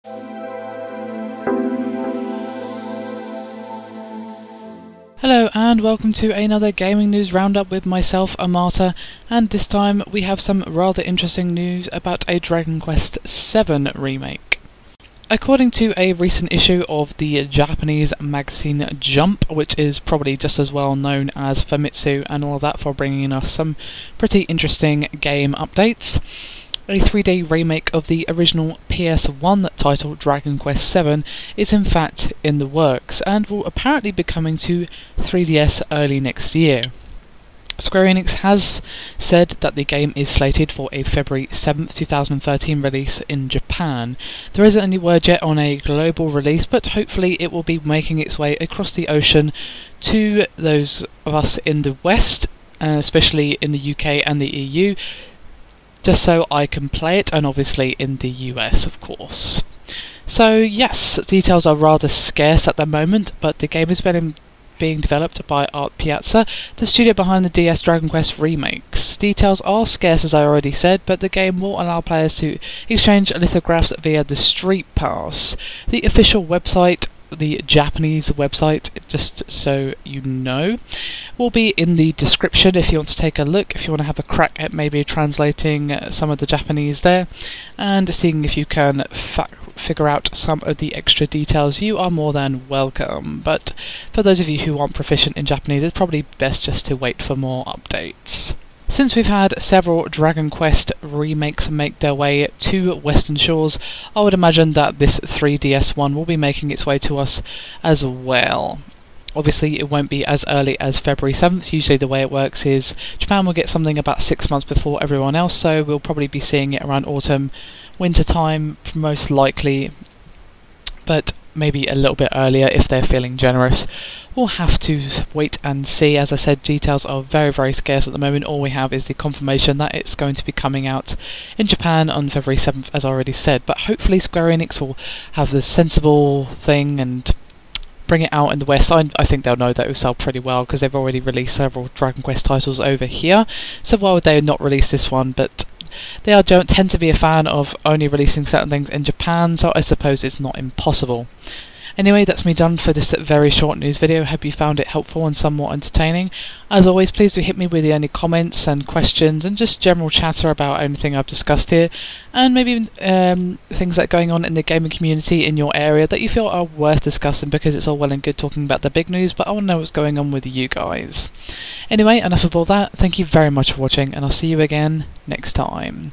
Hello and welcome to another gaming news roundup with myself, Amata, and this time we have some rather interesting news about a Dragon Quest VII remake. According to a recent issue of the Japanese magazine Jump, which is probably just as well known as Famitsu and all of that for bringing us some pretty interesting game updates, a 3D remake of the original PS1 title Dragon Quest VII is in fact in the works and will apparently be coming to 3DS early next year. Square Enix has said that the game is slated for a February 7th, 2013 release in Japan. There isn't any word yet on a global release, but hopefully it will be making its way across the ocean to those of us in the West, especially in the UK and the EU, just so I can play it, and obviously in the US, of course. So yes, details are rather scarce at the moment, but the game is being developed by Art Piazza, the studio behind the DS Dragon Quest remakes. Details are scarce, as I already said, but the game will allow players to exchange lithographs via the Street Pass. The official website, the Japanese website, just so you know, will be in the description if you want to take a look, if you want to have a crack at maybe translating some of the Japanese there and seeing if you can figure out some of the extra details. You are more than welcome, but for those of you who aren't proficient in Japanese, it's probably best just to wait for more updates. Since we've had several Dragon Quest remakes make their way to Western shores, I would imagine that this 3DS one will be making its way to us as well. Obviously it won't be as early as February 7th, usually the way it works is Japan will get something about 6 months before everyone else, so we'll probably be seeing it around autumn, winter time most likely, but maybe a little bit earlier if they're feeling generous. We'll have to wait and see. As I said, details are very scarce at the moment. All we have is the confirmation that it's going to be coming out in Japan on February 7th, as I already said, but hopefully Square Enix will have the sensible thing and bring it out in the West. I think they'll know that it will sell pretty well because they've already released several Dragon Quest titles over here, so why would they not release this one? But they don't tend to be a fan of only releasing certain things in Japan, so I suppose it's not impossible. Anyway, that's me done for this very short news video. Hope you found it helpful and somewhat entertaining. As always, please do hit me with any comments and questions and just general chatter about anything I've discussed here, and maybe things that are going on in the gaming community in your area that you feel are worth discussing, because it's all well and good talking about the big news, but I want to know what's going on with you guys. Anyway, enough of all that. Thank you very much for watching, and I'll see you again next time.